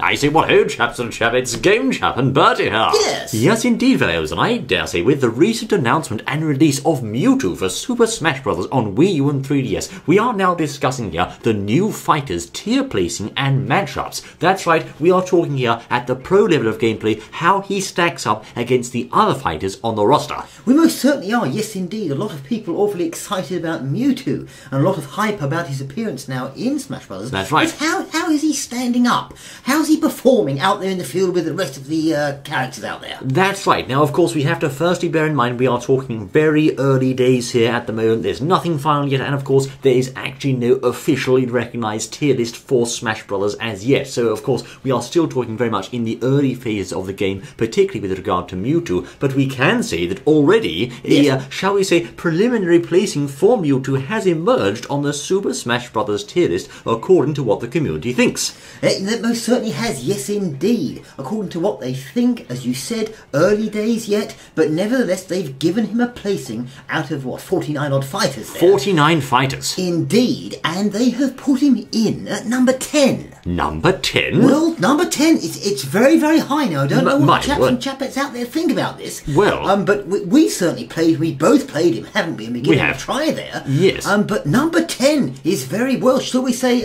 I say, what ho, chaps and chap, it's Game Chap and Bertie here. Yes. Yes, indeed, fellows, and I dare say with the recent announcement and release of MEWTWO for Super Smash Bros. On Wii U and 3DS, we are now discussing here the new fighters, tier placing and matchups. That's right, we are talking here at the pro level of gameplay, how he stacks up against the other fighters on the roster. We most certainly are, yes indeed. A lot of people awfully excited about MEWTWO, and a lot of hype about his appearance now in Smash Bros. That's right. But how is he standing up? How's he performing out there in the field with the rest of the characters out there? That's right. Now, of course, we have to firstly bear in mind we are talking very early days here at the moment. There's nothing final yet, and of course, there is actually no officially recognised tier list for Smash Bros. As yet. So, of course, we are still talking very much in the early phases of the game, particularly with regard to MEWTWO. But we can say that already a, shall we say, preliminary placing for MEWTWO has emerged on the Super Smash Bros. Tier list, according to what the community thinks. That most certainly has, yes indeed. According to what they think, as you said, early days yet, but nevertheless they've given him a placing out of, what, 49 odd fighters there? 49 fighters. Indeed, and they have put him in at number 10. Number 10? Well, number 10, it's very, very high now. I don't know what chaps and chapettes out there think about this. Well... but we certainly we both played him, haven't we? And we gave him a try there. Yes. But number 10 is very, well, shall we say,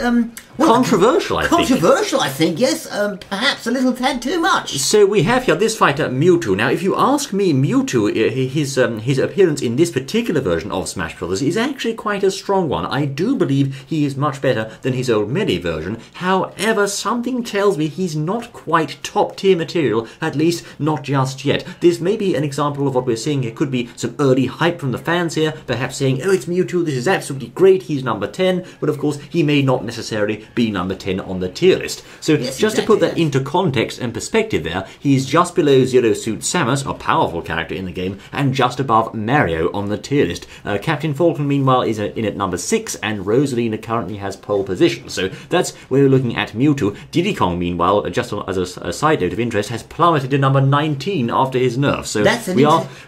well, controversial, I think. Controversial, I think, yes. Perhaps a little tad too much. So we have here this fighter, MEWTWO. Now, if you ask me, MEWTWO, his appearance in this particular version of Smash Bros. Is actually quite a strong one. I do believe he is much better than his old Melee version. However, something tells me he's not quite top-tier material, at least not just yet. This may be an example of what we're seeing. It could be some early hype from the fans here, perhaps saying, oh, it's MEWTWO, this is absolutely great, he's number 10, but of course, he may not necessarily be number 10 on the tier list. So just to put that into context and perspective there, he's just below Zero Suit Samus, a powerful character in the game, and just above Mario on the tier list. Captain Falcon, meanwhile, is in at number 6, and Rosalina currently has pole position. So that's where we're looking at MEWTWO. Diddy Kong, meanwhile, just as a side note of interest, has plummeted to number 19 after his nerf. So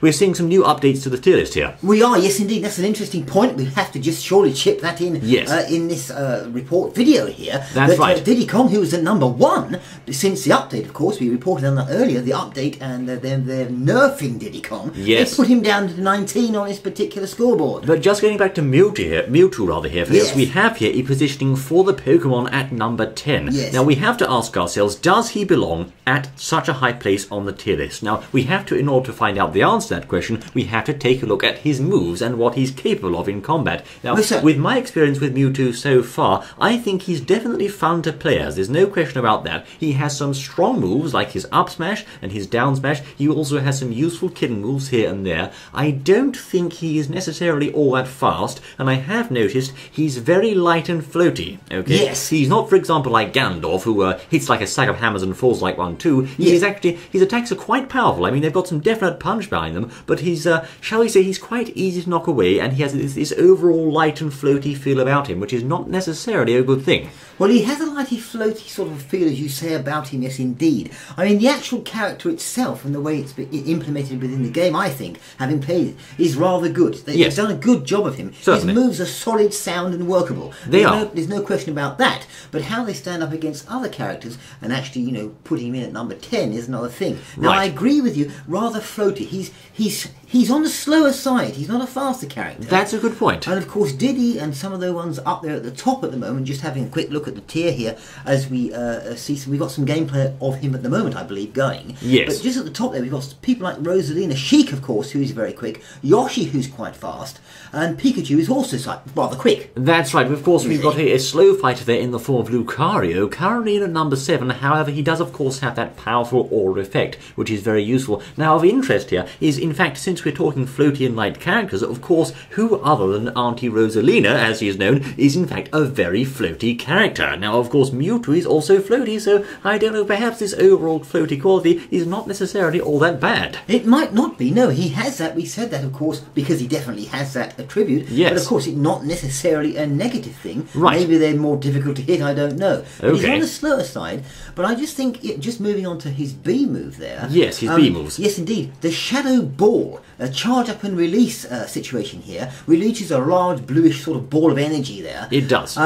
we're seeing some new updates to the tier list here. We are, yes indeed. That's an interesting point. We have to just surely chip that in in this report video here. That's right. Diddy Kong, who was at number 1 since the update, of course, we reported on that earlier, the update, and they're nerfing Diddy Kong. Yes. They put him down to 19 on his particular scoreboard. But just getting back to MEWTWO here, yes. We have here a positioning for the Pokemon at number 10. Yes. Now we have to ask ourselves, does he belong at such a high place on the tier list? Now we have to, in order to find out the answer to that question, we have to take a look at his moves and what he's capable of in combat. Now, with my experience with MEWTWO so far, I think he's definitely fun to play as. There's no question about that. He has some strong moves like his up smash and his down smash. He also has some useful killing moves here and there. I don't think he is necessarily all that fast, and I have noticed he's very light and floaty. Okay. Yes. He's not, for example, like Ganondorf, who hits like a sack of hammers and falls like one too. He's actually, his attacks are quite powerful. I mean, they've got some definite punch behind them, but he's, shall we say, he's quite easy to knock away, and he has this overall light and floaty feel about him, which is not necessarily a good thing. Well, he has a lighty, floaty sort of feel, as you say, about him, yes, indeed. I mean, the actual character itself and the way it's been implemented within the game, I think, having played it, is rather good. They've done a good job of him. Certainly. His moves are solid, sound, and workable. There's no question about that. But how they stand up against other characters and actually, you know, putting him in at number 10 is another thing. Now, I agree with you, rather floaty. He's on the slower side. He's not a faster character. That's a good point. And of course, Diddy and some of the ones up there at the top at the moment, just having a quick look at the tier here, as we see, we've got some gameplay of him at the moment, I believe, going. Yes. But just at the top there, we've got people like Rosalina, Sheik, of course, who is very quick, Yoshi, who's quite fast, and Pikachu is also rather quick. That's right. Of course, we've got a slow fighter there in the form of Lucario, currently in at number 7. However, he does, of course, have that powerful aura effect, which is very useful. Now, of interest here is, in fact, since we're talking floaty and light characters, of course, who other than Auntie Rosalina, as she is known, is in fact a very floaty character. Now, of course, MEWTWO is also floaty, so I don't know, perhaps this overall floaty quality is not necessarily all that bad. It might not be, no, he has that, we said that, of course, because he definitely has that attribute, but of course, it's not necessarily a negative thing. Right. Maybe they're more difficult to hit, I don't know. But Okay. he's on the slower side, but I just think, just moving on to his B move there. Yes, his B moves. Yes, indeed. The Shadow Ball, a charge up and release situation here, releases a large bluish sort of ball of energy there. It does.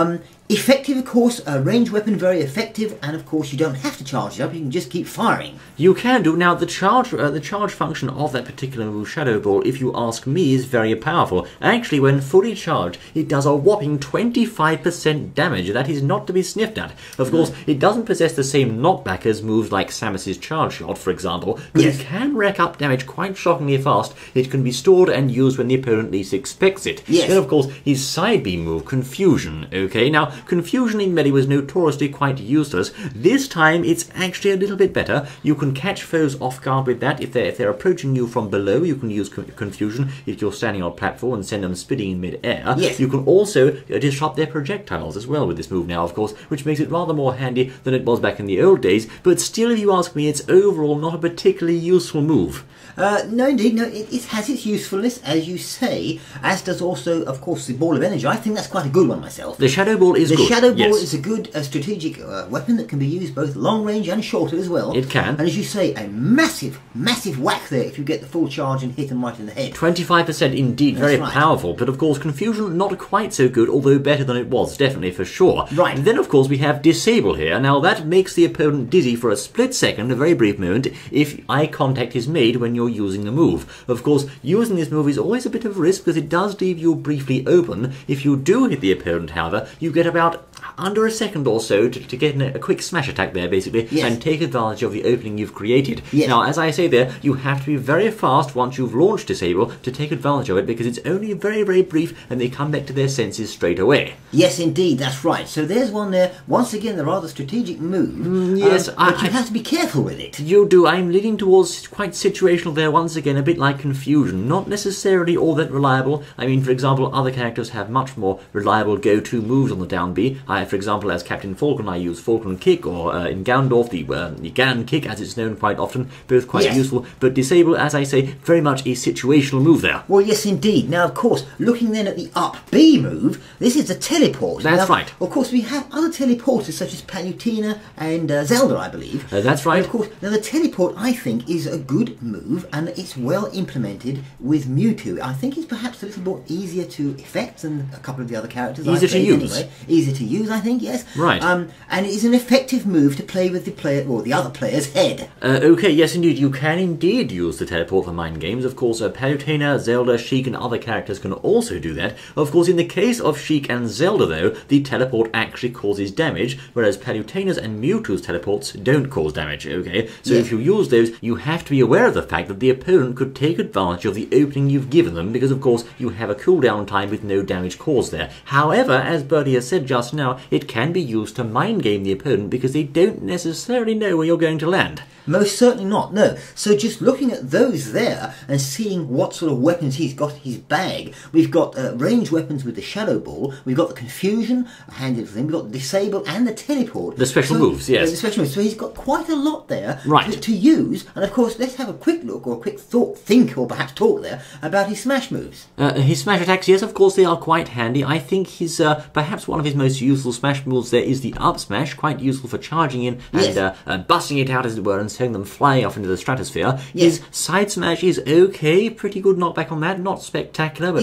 Effective, of course, a range weapon, very effective, and of course you don't have to charge it up, you can just keep firing. You can do. Now, the charge function of that particular move, Shadow Ball, if you ask me, is very powerful. Actually, when fully charged, it does a whopping 25% damage. That is not to be sniffed at. Of course, it doesn't possess the same knockback as moves like Samus's Charge Shot, for example, but it can rack up damage quite shockingly fast. It can be stored and used when the opponent least expects it. Then, of course, his side B move, Confusion. Okay, now, Confusion in Melee was notoriously quite useless. This time, it's actually a little bit better. You can catch foes off guard with that. If they're approaching you from below, you can use Confusion if you're standing on a platform and send them spinning in mid-air. You can also disrupt their projectiles as well with this move now, of course, which makes it rather more handy than it was back in the old days. But still, if you ask me, it's overall not a particularly useful move. No, indeed, no, it has its usefulness, as you say, as does also, of course, the Ball of Energy. I think that's quite a good one myself. The Shadow Ball is good. The Shadow Ball is a good strategic weapon that can be used both long range and shorter as well. It can. And as you say, a massive, massive whack there if you get the full charge and hit them right in the head. 25% indeed, very powerful. But of course, Confusion not quite so good, although better than it was, definitely for sure. And then, of course, we have Disable here. Now, that makes the opponent dizzy for a split second, a very brief moment, if eye contact is made when you're using the move. Of course, using this move is always a bit of a risk because it does leave you briefly open. If you do hit the opponent, however, you get about under a second or so to get a quick smash attack there, basically, and take advantage of the opening you've created. Now, as I say there, you have to be very fast once you've launched Disable to take advantage of it, because it's only very, very brief and they come back to their senses straight away. Yes, indeed, that's right. So there's one there. Once again, the rather strategic move. But you have to be careful with it. You do. I'm leaning towards quite situational there, once again, a bit like Confusion. Not necessarily all that reliable. I mean, for example, other characters have much more reliable go-to moves on the down B. For example, as Captain Falcon, I use Falcon Kick, or in Gandalf, the Gan Kick, as it's known quite often, both quite useful. But Disable, as I say, very much a situational move there. Well, yes, indeed. Now, of course, looking then at the up B move, this is the teleport. That's right. Of course, we have other teleporters such as Palutena and Zelda, I believe. That's right. And of course, now the teleport, I think, is a good move, and it's well implemented with Mewtwo. I think it's perhaps a little more easier to effect than a couple of the other characters. Easier to use. Anyway. Easier to use, I think, yes. Right. And it is an effective move to play with the player, or the other player's head. Okay, yes, indeed. You can indeed use the teleport for mind games. Of course, Palutena, Zelda, Sheik, and other characters can also do that. Of course, in the case of Sheik and Zelda, though, the teleport actually causes damage, whereas Palutena's and Mewtwo's teleports don't cause damage, okay? So if you use those, you have to be aware of the fact that the opponent could take advantage of the opening you've given them, because, of course, you have a cooldown time with no damage caused there. However, as Bertie has said just now, it can be used to mind game the opponent because they don't necessarily know where you're going to land. Most certainly not, no. So just looking at those there and seeing what sort of weapons he's got in his bag, we've got ranged weapons with the Shadow Ball, we've got the Confusion, a handy little thing, we've got the Disable and the Teleport. The special moves, yes. The special moves. So he's got quite a lot there to use. And of course, let's have a quick look, or a quick think, or perhaps talk there, about his smash moves. His smash attacks, yes, of course, they are quite handy. I think his perhaps one of his most useful smash moves there is the up smash, quite useful for charging in and busting it out, as it were, and sending them flying off into the stratosphere. His side smash is okay, pretty good knockback on that, not spectacular, but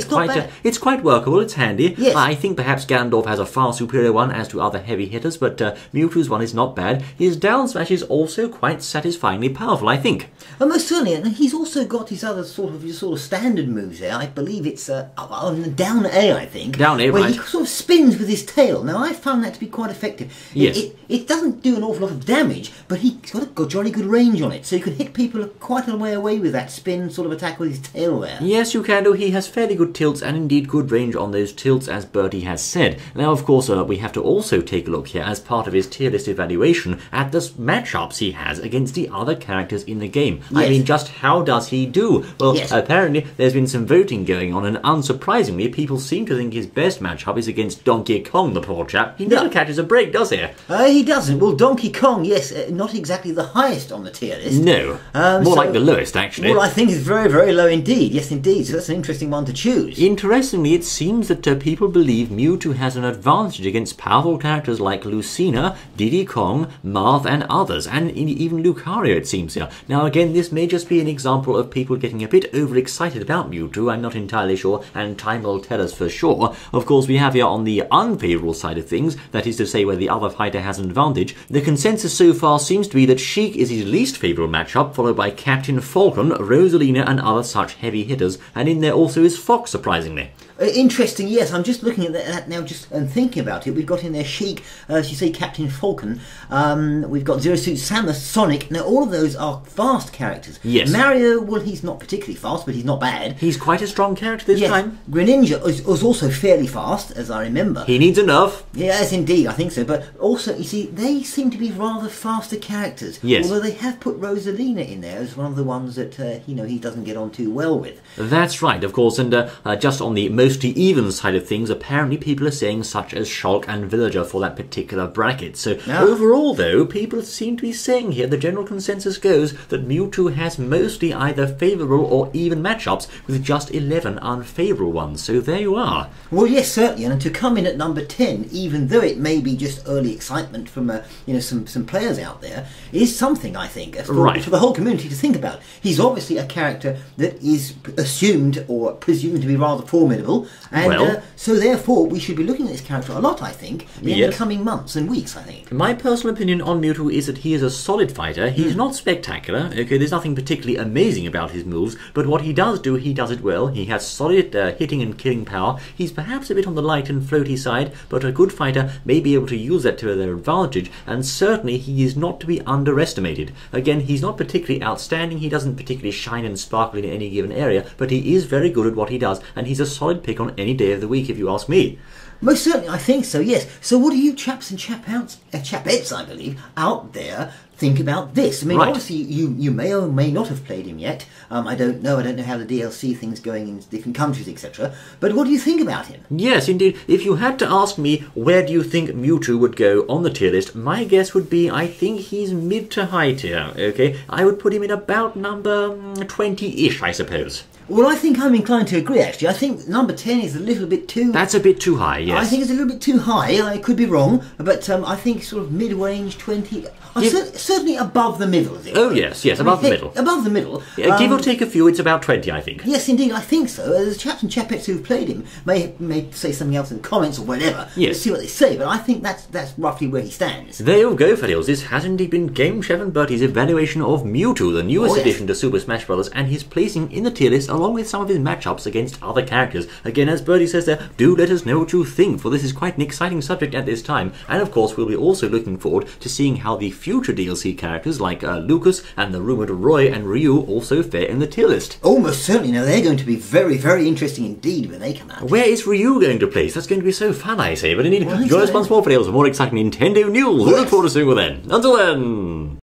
it's quite workable, it's handy. I think perhaps Gandalf has a far superior one as to other heavy hitters, but Mewtwo's one is not bad. His down smash is also quite satisfyingly powerful, I think. Most certainly, and he's also got his other sort of standard moves there. I believe it's on down A, I think. Down A, where he sort of spins with his tail. Now, I found that to be quite effective. It doesn't do an awful lot of damage, but he's got a jolly good range on it, so you can hit people quite a way away with that spin sort of attack with his tail there. Yes, you can do. He has fairly good tilts and indeed good range on those tilts, as Bertie has said. Now, of course, we have to also take a look here, as part of his tier list evaluation, at the matchups he has against the other characters in the game. I mean, just how does he do? Well, apparently there's been some voting going on, and unsurprisingly, people seem to think his best matchup is against Donkey Kong, the poor chap. He never catches a break, does he? He doesn't. Well, Donkey Kong, yes, not exactly the highest on the tier list. No, more like the lowest, actually. Well, I think it's very, very low indeed. Yes, indeed. So that's an interesting one to choose. Interestingly, it seems that people believe Mewtwo has an advantage against powerful characters like Lucina, Diddy Kong, Marth, and others, and even Lucario, it seems here. Now, again, this may just be an example of people getting a bit overexcited about Mewtwo. I'm not entirely sure, and time will tell us for sure. Of course, we have here on the unfavourable side of things things, that is to say where the other fighter has an advantage, the consensus so far seems to be that Sheik is his least favourable matchup, followed by Captain Falcon, Rosalina and other such heavy hitters, and in there also is Fox, surprisingly. Interesting, yes. I'm just looking at that now, just and thinking about it. We've got in there Sheik, as you say, Captain Falcon. We've got Zero Suit Samus, Sonic. Now, all of those are fast characters. Yes. Mario, well, he's not particularly fast, but he's not bad. He's quite a strong character this time. Greninja was also fairly fast, as I remember. He needs enough. Yes, indeed, I think so. But also, you see, they seem to be rather faster characters. Yes. Although they have put Rosalina in there as one of the ones that, he doesn't get on too well with. That's right, of course, and just on the mostly even side of things, apparently people are saying such as Shulk and Villager for that particular bracket. So overall, though, people seem to be saying here, the general consensus goes that Mewtwo has mostly either favourable or even matchups, with just 11 unfavourable ones. So there you are. Well, yes, certainly, and to come in at number 10, even though it may be just early excitement from some players out there, is something, I think, for the whole community to think about. He's obviously a character that is assumed or presumed to be rather formidable, and so therefore we should be looking at this character a lot, I think, in the coming months and weeks, I think. My personal opinion on Mewtwo is that he is a solid fighter. He's not spectacular, okay, there's nothing particularly amazing about his moves, but what he does do, he does it well. He has solid hitting and killing power. He's perhaps a bit on the light and floaty side, but a good fighter may be able to use that to their advantage, and certainly he is not to be underestimated. Again, he's not particularly outstanding, he doesn't particularly shine and sparkle in any given area, but he is very good at what he does, and he's a solid pick on any day of the week, if you ask me. Most certainly, I think so, yes. So what do you chaps and chapettes, I believe, out there think about this? I mean, obviously, you may or may not have played him yet. I don't know how the DLC thing's going in different countries, etc. But what do you think about him? Yes, indeed. If you had to ask me where do you think Mewtwo would go on the tier list, my guess would be I think he's mid to high tier, okay? I would put him in about number 20-ish, I suppose. Well, I think I'm inclined to agree, actually. I think number 10 is a little bit too... That's a bit too high, yes. I think it's a little bit too high. I could be wrong, but I think sort of mid-range 20... certainly above the middle, is it? Oh, yes, above the middle. Above the middle. Give or take a few, it's about 20, I think. Yes, indeed, I think so. The chaps and chapettes who've played him may say something else in the comments or whatever. Yes. Let's see what they say, but I think that's roughly where he stands. There you go, fellows. This has indeed been Game Chef and Bertie's evaluation of Mewtwo, the newest addition to Super Smash Bros., and his placing in the tier list along with some of his matchups against other characters. Again, as Bertie says there, do let us know what you think, for this is quite an exciting subject at this time. And of course, we'll be also looking forward to seeing how the future DLC characters like Lucas and the rumoured Roy and Ryu also fare in the tier list. Almost certainly. Now, they're going to be very, very interesting indeed when they come out. Where is Ryu going to place? That's going to be so fun, I say. But indeed, join us once more for more exciting Nintendo news. We look forward to seeing you then. Until then...